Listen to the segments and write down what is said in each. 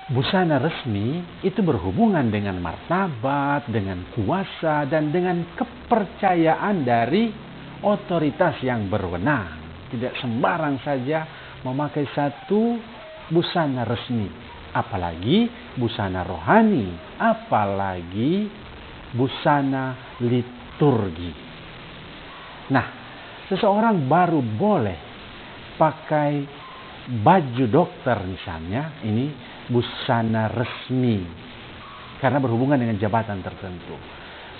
Busana resmi itu berhubungan dengan martabat, dengan kuasa, dan dengan kepercayaan dari otoritas yang berwenang. Tidak sembarang saja memakai satu busana resmi, apalagi busana rohani, apalagi busana liturgi. Nah, seseorang baru boleh pakai baju dokter misalnya, ini busana resmi karena berhubungan dengan jabatan tertentu.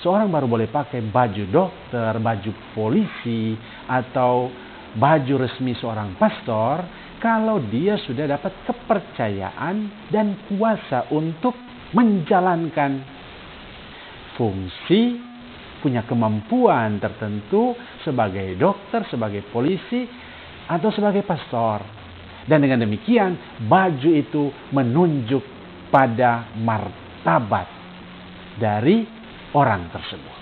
Seorang baru boleh pakai baju dokter, baju polisi, atau baju resmi seorang pastor kalau dia sudah dapat kepercayaan dan kuasa untuk menjalankan fungsi, punya kemampuan tertentu sebagai dokter, sebagai polisi, atau sebagai pastor. Dan dengan demikian, baju itu menunjuk pada martabat dari orang tersebut.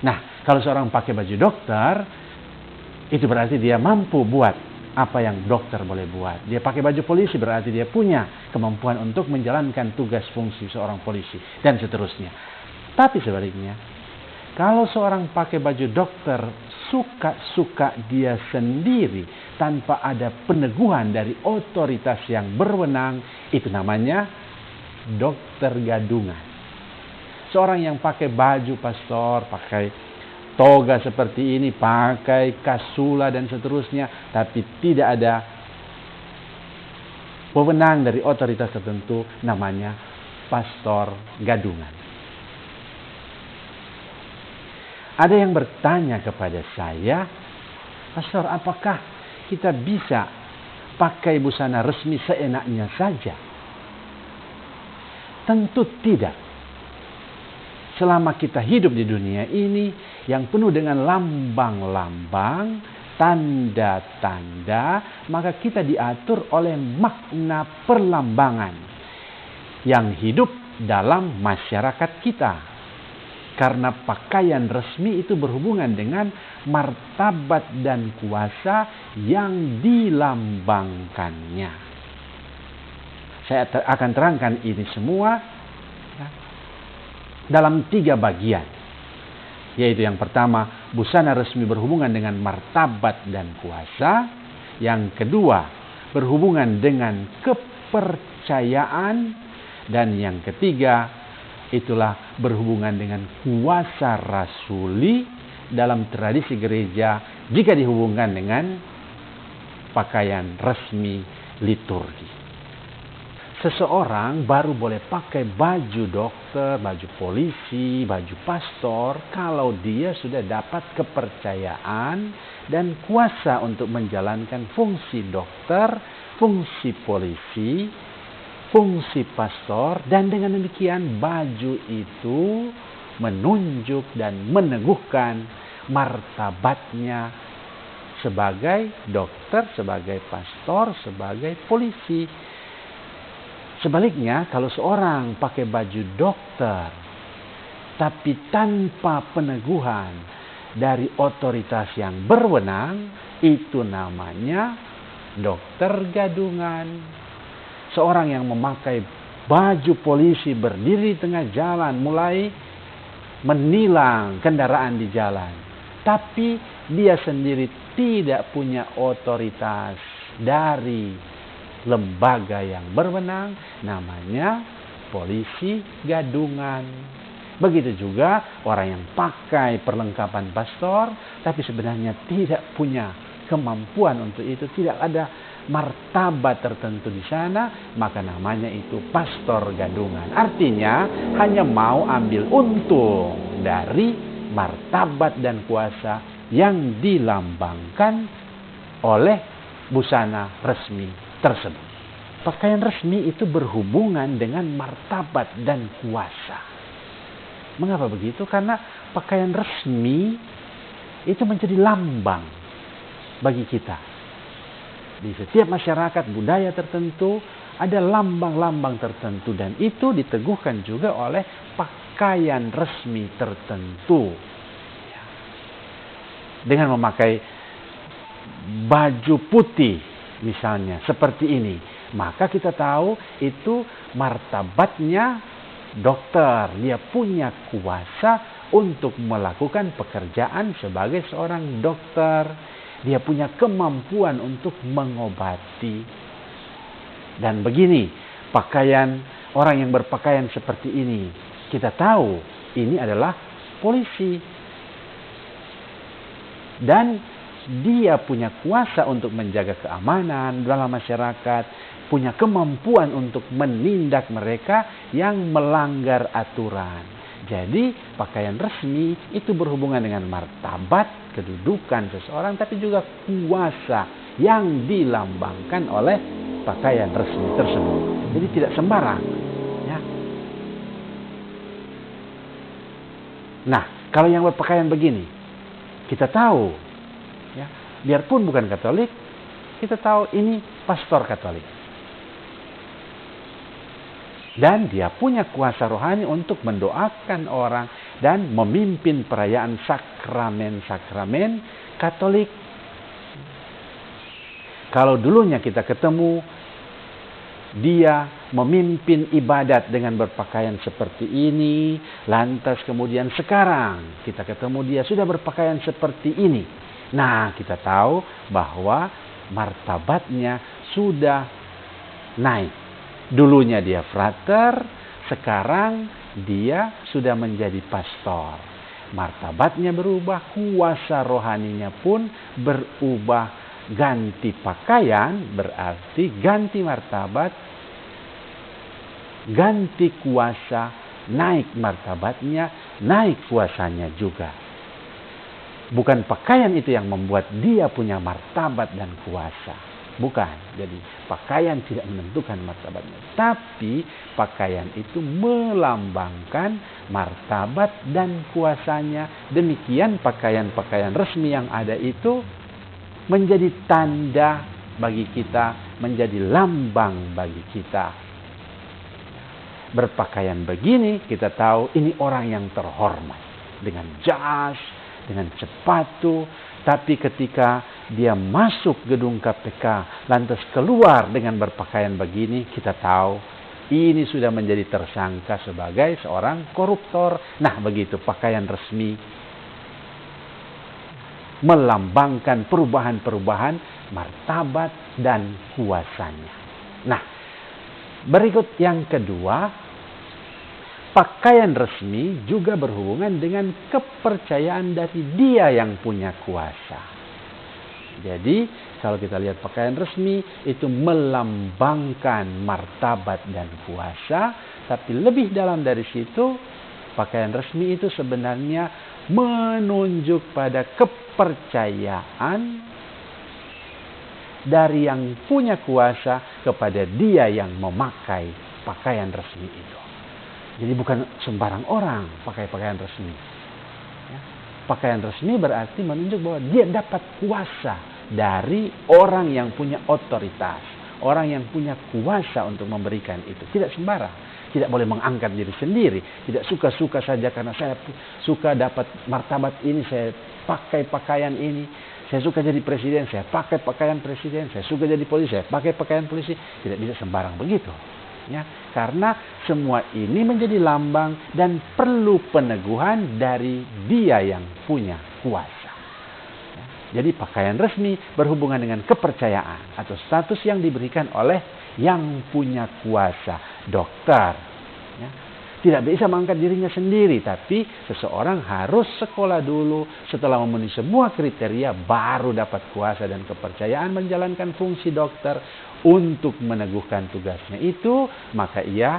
Nah, kalau seorang pakai baju dokter, itu berarti dia mampu buat apa yang dokter boleh buat. Dia pakai baju polisi, berarti dia punya kemampuan untuk menjalankan tugas fungsi seorang polisi, dan seterusnya. Tapi sebaliknya, kalau seorang pakai baju dokter, suka-suka dia sendiri tanpa ada peneguhan dari otoritas yang berwenang, itu namanya dokter gadungan. Seorang yang pakai baju pastor, pakai toga seperti ini, pakai kasula dan seterusnya, tapi tidak ada wewenang dari otoritas tertentu, namanya pastor gadungan. Ada yang bertanya kepada saya, Pastor, apakah kita bisa pakai busana resmi seenaknya saja? Tentu tidak. Selama kita hidup di dunia ini yang penuh dengan lambang-lambang, tanda-tanda, maka kita diatur oleh makna perlambangan yang hidup dalam masyarakat kita. Karena pakaian resmi itu berhubungan dengan martabat dan kuasa yang dilambangkannya. Saya akan terangkan ini semua dalam 3 bagian. Yaitu yang pertama, busana resmi berhubungan dengan martabat dan kuasa. Yang kedua, berhubungan dengan kepercayaan. Dan yang ketiga, itulah berhubungan dengan kuasa rasuli dalam tradisi gereja jika dihubungkan dengan pakaian resmi liturgi. Seseorang baru boleh pakai baju dokter, baju polisi, baju pastor kalau dia sudah dapat kepercayaan dan kuasa untuk menjalankan fungsi dokter, fungsi polisi, fungsi pastor, dan dengan demikian baju itu menunjuk dan meneguhkan martabatnya sebagai dokter, sebagai pastor, sebagai polisi. Sebaliknya, kalau seorang pakai baju dokter tapi tanpa peneguhan dari otoritas yang berwenang, itu namanya dokter gadungan. Seorang yang memakai baju polisi berdiri di tengah jalan mulai menilang kendaraan di jalan. Tapi dia sendiri tidak punya otoritas dari lembaga yang berwenang, namanya polisi gadungan. Begitu juga orang yang pakai perlengkapan pastor tapi sebenarnya tidak punya kemampuan untuk itu, tidak ada martabat tertentu di sana, maka namanya itu pastor gadungan. Artinya hanya mau ambil untung dari martabat dan kuasa yang dilambangkan oleh busana resmi tersebut. Pakaian resmi itu berhubungan dengan martabat dan kuasa. Mengapa begitu? Karena pakaian resmi itu menjadi lambang bagi kita. Di setiap masyarakat budaya tertentu ada lambang-lambang tertentu, dan itu diteguhkan juga oleh pakaian resmi tertentu. Dengan memakai baju putih misalnya seperti ini, maka kita tahu itu martabatnya dokter. Dia punya kuasa untuk melakukan pekerjaan sebagai seorang dokter. Dia punya kemampuan untuk mengobati. Dan begini, pakaian orang yang berpakaian seperti ini, kita tahu ini adalah polisi. Dan dia punya kuasa untuk menjaga keamanan dalam masyarakat, punya kemampuan untuk menindak mereka yang melanggar aturan. Jadi pakaian resmi itu berhubungan dengan martabat, kedudukan seseorang, tapi juga kuasa yang dilambangkan oleh pakaian resmi tersebut. Jadi tidak sembarang. Ya. Nah, kalau yang berpakaian begini, kita tahu, ya, biarpun bukan Katolik, kita tahu ini pastor Katolik. Dan dia punya kuasa rohani untuk mendoakan orang dan memimpin perayaan sakramen-sakramen Katolik. Kalau dulunya kita ketemu dia memimpin ibadat dengan berpakaian seperti ini, lantas kemudian sekarang kita ketemu dia sudah berpakaian seperti ini. Nah, kita tahu bahwa martabatnya sudah naik. Dulunya dia frater, sekarang dia sudah menjadi pastor. Martabatnya berubah, kuasa rohaninya pun berubah. Ganti pakaian berarti ganti martabat, ganti kuasa, naik martabatnya, naik kuasanya juga. Bukan pakaian itu yang membuat dia punya martabat dan kuasa. Bukan. Jadi pakaian tidak menentukan martabatnya. Tapi pakaian itu melambangkan martabat dan kuasanya. Demikian pakaian-pakaian resmi yang ada itu menjadi tanda bagi kita, menjadi lambang bagi kita. Berpakaian begini kita tahu ini orang yang terhormat. Dengan jas, dengan sepatu. Tapi ketika dia masuk gedung KPK, lantas keluar dengan berpakaian begini, kita tahu ini sudah menjadi tersangka sebagai seorang koruptor. Nah, begitu pakaian resmi melambangkan perubahan-perubahan martabat dan kuasanya. Nah, berikut yang kedua, pakaian resmi juga berhubungan dengan kepercayaan dari dia yang punya kuasa. Jadi, kalau kita lihat pakaian resmi, itu melambangkan martabat dan kuasa. Tapi lebih dalam dari situ, pakaian resmi itu sebenarnya menunjuk pada kepercayaan dari yang punya kuasa kepada dia yang memakai pakaian resmi itu. Jadi bukan sembarang orang pakai pakaian resmi. Ya. Pakaian resmi berarti menunjuk bahwa dia dapat kuasa dari orang yang punya otoritas. Orang yang punya kuasa untuk memberikan itu. Tidak sembarang. Tidak boleh mengangkat diri sendiri. Tidak suka-suka saja karena saya suka dapat martabat ini, saya pakai pakaian ini. Saya suka jadi presiden, saya pakai pakaian presiden. Saya suka jadi polisi, saya pakai pakaian polisi. Tidak bisa sembarang begitu. Ya, karena semua ini menjadi lambang dan perlu peneguhan dari dia yang punya kuasa. Ya, jadi pakaian resmi berhubungan dengan kepercayaan atau status yang diberikan oleh yang punya kuasa, dokter. Ya, tidak bisa mengangkat dirinya sendiri, tapi seseorang harus sekolah dulu, setelah memenuhi semua kriteria baru dapat kuasa dan kepercayaan menjalankan fungsi dokter. Untuk meneguhkan tugasnya itu, maka ia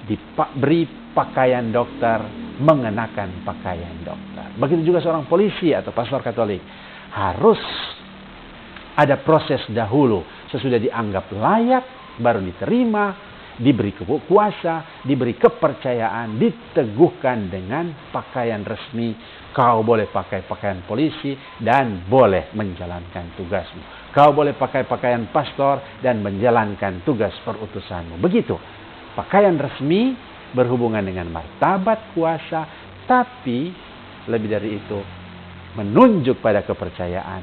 diberi pakaian dokter, mengenakan pakaian dokter. Begitu juga seorang polisi atau pastor Katolik. Harus ada proses dahulu. Sesudah dianggap layak, baru diterima, diberi kuasa, diberi kepercayaan, diteguhkan dengan pakaian resmi. Kau boleh pakai pakaian polisi dan boleh menjalankan tugasmu. Kau boleh pakai pakaian pastor dan menjalankan tugas perutusanmu. Begitu. Pakaian resmi berhubungan dengan martabat kuasa, tapi lebih dari itu menunjuk pada kepercayaan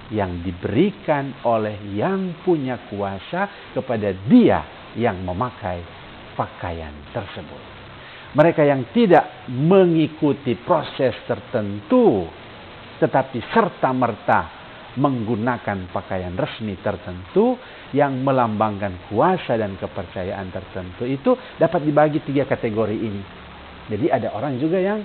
yang diberikan oleh yang punya kuasa kepada dia yang memakai pakaian tersebut. Mereka yang tidak mengikuti proses tertentu, tetapi serta-merta menggunakan pakaian resmi tertentu yang melambangkan kuasa dan kepercayaan tertentu, itu dapat dibagi 3 kategori ini. Jadi ada orang juga yang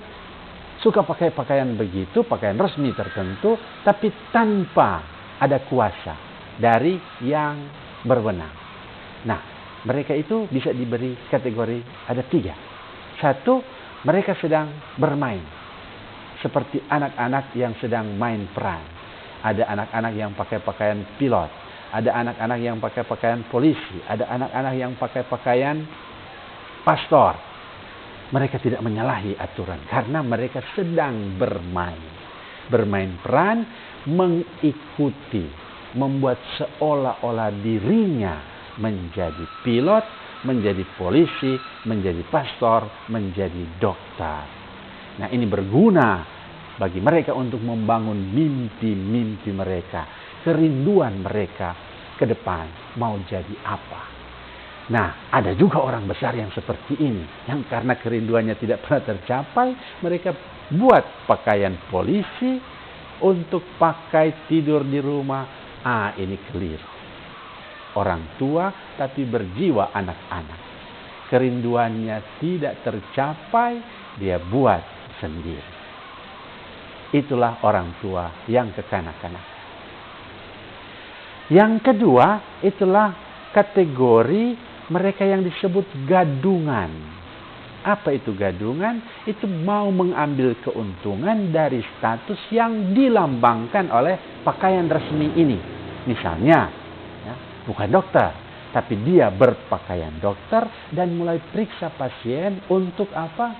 suka pakai pakaian begitu, pakaian resmi tertentu, tapi tanpa ada kuasa dari yang berwenang. Nah, mereka itu bisa diberi kategori ada 3. 1, mereka sedang bermain. Seperti anak-anak yang sedang main peran. Ada anak-anak yang pakai pakaian pilot. Ada anak-anak yang pakai pakaian polisi. Ada anak-anak yang pakai pakaian pastor. Mereka tidak menyalahi aturan karena mereka sedang bermain. Bermain peran, mengikuti, membuat seolah-olah dirinya menjadi pilot, menjadi polisi, menjadi pastor, menjadi dokter. Nah, ini berguna bagi mereka untuk membangun mimpi-mimpi mereka, kerinduan mereka ke depan mau jadi apa. Nah, ada juga orang besar yang seperti ini, yang karena kerinduannya tidak pernah tercapai, mereka buat pakaian polisi untuk pakai tidur di rumah. Ini keliru. Orang tua tapi berjiwa anak-anak. Kerinduannya tidak tercapai, dia buat sendiri. Itulah orang tua yang kekanak-kanakan. Yang kedua, itulah kategori mereka yang disebut gadungan. Apa itu gadungan? Itu mau mengambil keuntungan dari status yang dilambangkan oleh pakaian resmi ini. Misalnya, bukan dokter, tapi dia berpakaian dokter dan mulai periksa pasien untuk apa?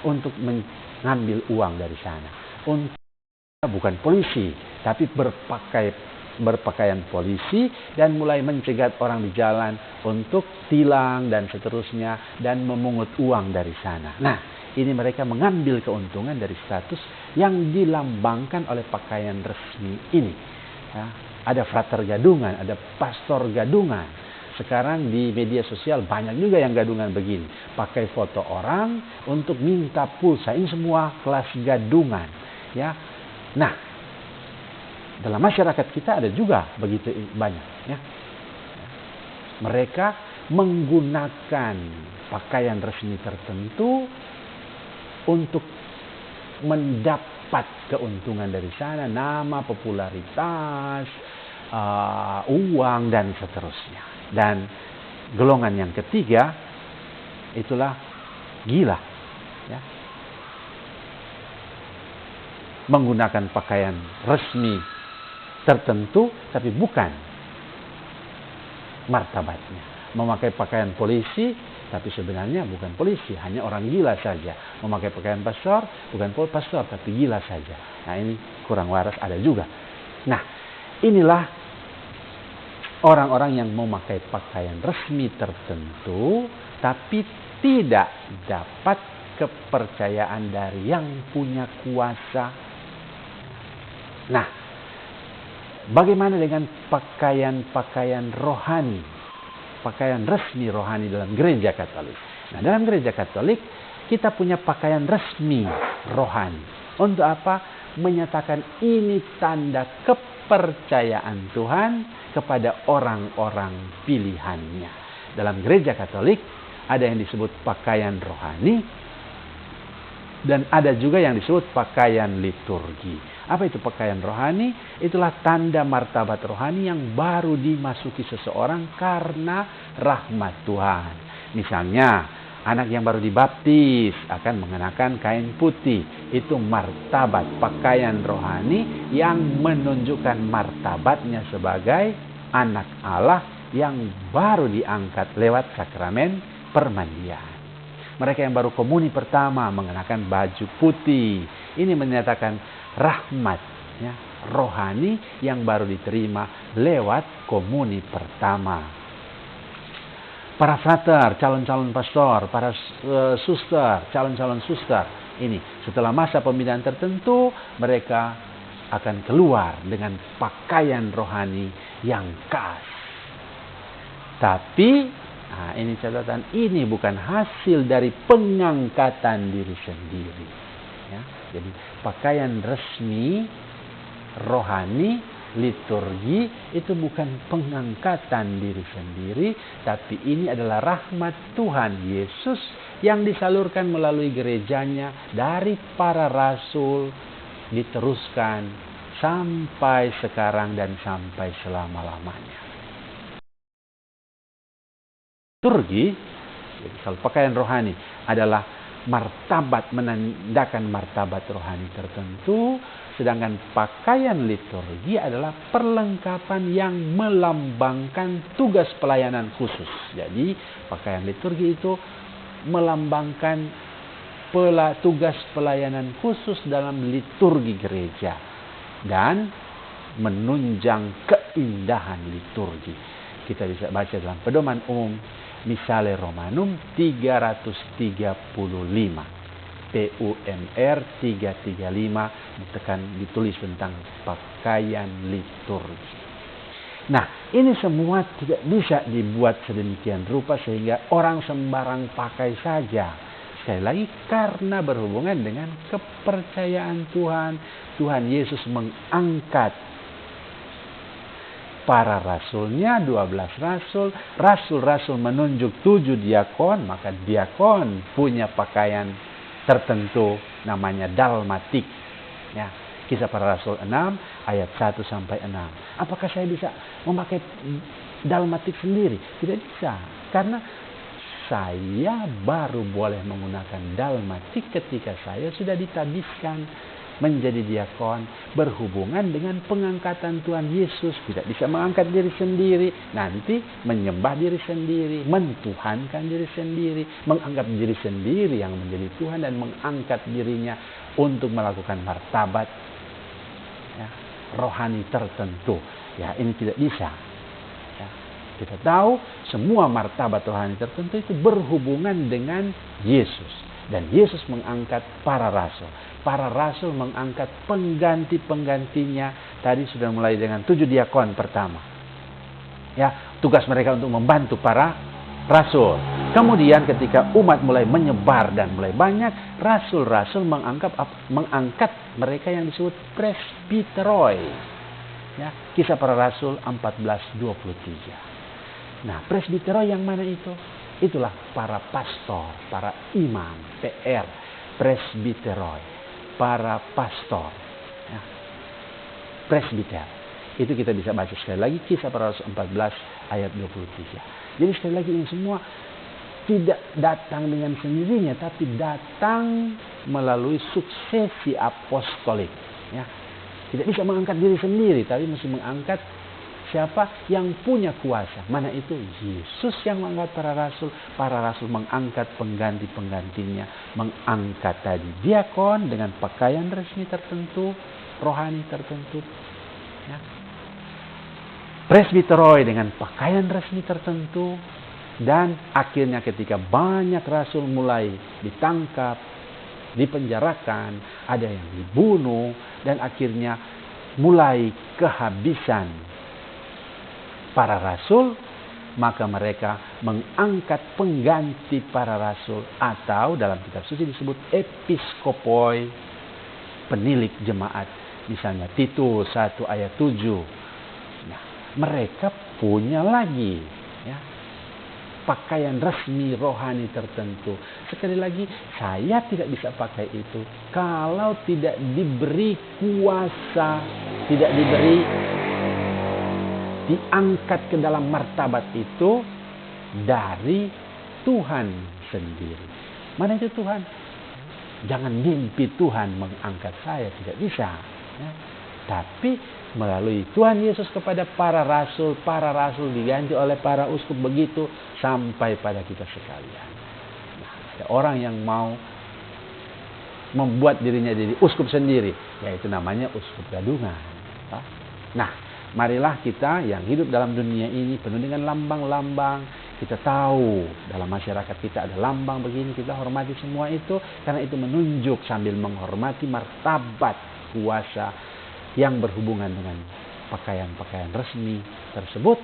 Untuk mengambil uang dari sana. Bukan polisi, tapi berpakaian polisi dan mulai mencegat orang di jalan untuk tilang dan seterusnya dan memungut uang dari sana. Nah, ini mereka mengambil keuntungan dari status yang dilambangkan oleh pakaian resmi ini. Ada frater gadungan, ada pastor gadungan. Sekarang di media sosial banyak juga yang gadungan begini. Pakai foto orang untuk minta pulsa. Ini semua kelas gadungan. Ya. Nah, dalam masyarakat kita ada juga begitu banyak. Ya. Mereka menggunakan pakaian resmi tertentu untuk mendapat keuntungan dari sana. Nama, popularitas, uang dan seterusnya. Dan golongan yang ketiga itulah gila, ya. Menggunakan pakaian resmi tertentu tapi bukan martabatnya. Memakai pakaian polisi tapi sebenarnya bukan polisi, hanya orang gila saja. Memakai pakaian pastor bukan pastor tapi gila saja. Nah, ini kurang waras, ada juga. Nah, inilah orang-orang yang memakai pakaian resmi tertentu tapi tidak dapat kepercayaan dari yang punya kuasa. Nah, bagaimana dengan pakaian-pakaian rohani? Pakaian resmi rohani dalam gereja Katolik. Nah, dalam gereja Katolik kita punya pakaian resmi rohani. Untuk apa? Menyatakan ini tanda kepercayaan Tuhan kepada orang-orang pilihannya. Dalam gereja Katolik ada yang disebut pakaian rohani dan ada juga yang disebut pakaian liturgi. Apa itu pakaian rohani? Itulah tanda martabat rohani yang baru dimasuki seseorang karena rahmat Tuhan. Misalnya, anak yang baru dibaptis akan mengenakan kain putih. Itu martabat pakaian rohani yang menunjukkan martabatnya sebagai anak Allah yang baru diangkat lewat sakramen permandian. Mereka yang baru komuni pertama mengenakan baju putih. Ini menyatakan rahmat, ya, rohani yang baru diterima lewat komuni pertama. Para frater, calon-calon pastor, para suster, calon-calon suster, ini setelah masa pembinaan tertentu mereka akan keluar dengan pakaian rohani yang khas. Tapi, ini catatan, ini bukan hasil dari pengangkatan diri sendiri. Ya, jadi pakaian resmi rohani liturgi itu bukan pengangkatan diri sendiri, tapi ini adalah rahmat Tuhan Yesus yang disalurkan melalui gerejanya dari para rasul, diteruskan sampai sekarang dan sampai selama-lamanya. Liturgi, jadi kalau pakaian rohani adalah martabat, menandakan martabat rohani tertentu, sedangkan pakaian liturgi adalah perlengkapan yang melambangkan tugas pelayanan khusus. Jadi pakaian liturgi itu melambangkan tugas pelayanan khusus dalam liturgi gereja dan menunjang keindahan liturgi. Kita bisa baca dalam pedoman umum Misale Romanum 335. PUMR 335 ditulis tentang pakaian liturgi. Nah, ini semua tidak bisa dibuat sedemikian rupa sehingga orang sembarang pakai saja. Sekali lagi, karena berhubungan dengan kepercayaan Tuhan. Tuhan Yesus mengangkat para rasulnya, 12 rasul. Rasul-rasul menunjuk 7 diakon, maka diakon punya pakaian tertentu namanya dalmatik. Ya, Kisah Para Rasul 6 ayat 1 sampai 6. Apakah saya bisa memakai dalmatik sendiri? Tidak bisa, karena saya baru boleh menggunakan dalmatik ketika saya sudah ditabiskan menjadi diakon, berhubungan dengan pengangkatan Tuhan Yesus. Tidak bisa mengangkat diri sendiri, nanti menyembah diri sendiri, mentuhankan diri sendiri, menganggap diri sendiri yang menjadi Tuhan dan mengangkat dirinya untuk melakukan martabat rohani tertentu. Ya, ini tidak bisa. Ya, kita tahu semua martabat rohani tertentu itu berhubungan dengan Yesus. Dan Yesus mengangkat para rasul. Para rasul mengangkat pengganti-penggantinya. Tadi sudah mulai dengan 7 diakon pertama. Ya, tugas mereka untuk membantu para rasul. Kemudian ketika umat mulai menyebar dan mulai banyak, rasul-rasul mengangkat mereka yang disebut presbiteroi. Ya, Kisah Para Rasul 14:23. Nah, presbiteroi yang mana itu? Itulah para pastor, para imam, PR, presbiteroi, para pastor, ya. Presbiter. Itu kita bisa baca sekali lagi Kisah Para Rasul 14 ayat 23. Jadi sekali lagi ini semua tidak datang dengan sendirinya, tapi datang melalui suksesi apostolik. Ya. Tidak bisa mengangkat diri sendiri, tapi mesti mengangkat siapa yang punya kuasa. Mana itu? Yesus yang mengangkat para rasul. Para rasul mengangkat pengganti-penggantinya. Mengangkat tadi diakon dengan pakaian resmi tertentu, rohani tertentu. Ya. Presbiteroi dengan pakaian resmi tertentu. Dan akhirnya ketika banyak rasul mulai ditangkap, dipenjarakan, ada yang dibunuh, dan akhirnya mulai kehabisan para rasul, maka mereka mengangkat pengganti para rasul, atau dalam kitab suci disebut episkopoi, penilik jemaat. Misalnya Titus 1 ayat 7. Nah, mereka punya lagi pakaian resmi rohani tertentu. Sekali lagi, saya tidak bisa pakai itu kalau tidak diberi kuasa, tidak diberi diangkat ke dalam martabat itu dari Tuhan sendiri. Mana itu Tuhan? Jangan mimpi Tuhan mengangkat saya, tidak bisa. Ya. Tapi melalui Tuhan Yesus kepada para rasul diganti oleh para uskup, begitu sampai pada kita sekalian. Nah, ada orang yang mau membuat dirinya jadi uskup sendiri, yaitu namanya uskup gadungan. Nah, marilah kita yang hidup dalam dunia ini penuh dengan lambang-lambang. Kita tahu dalam masyarakat kita ada lambang begini, kita hormati semua itu, karena itu menunjuk sambil menghormati martabat kuasa yang berhubungan dengan pakaian-pakaian resmi tersebut.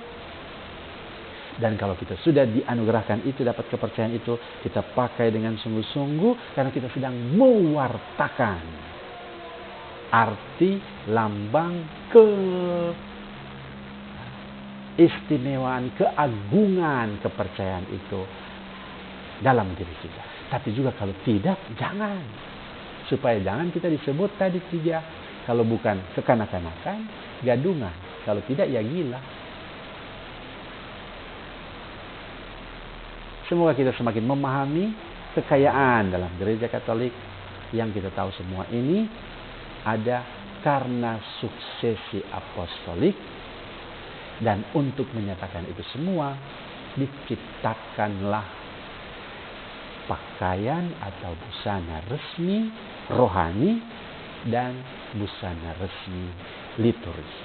Dan kalau kita sudah dianugerahkan itu, dapat kepercayaan itu, kita pakai dengan sungguh-sungguh karena kita sedang mewartakan arti lambang keistimewaan, keagungan kepercayaan itu dalam diri kita. Tapi juga kalau tidak, jangan. Supaya jangan kita disebut tadi 3. Kalau bukan kekanak-kanakan, gadungan. Kalau tidak, ya gila. Semoga kita semakin memahami kekayaan dalam gereja Katolik yang kita tahu semua ini ada karena suksesi apostolik, dan untuk menyatakan itu semua diciptakanlah pakaian atau busana resmi rohani dan busana resmi liturgi.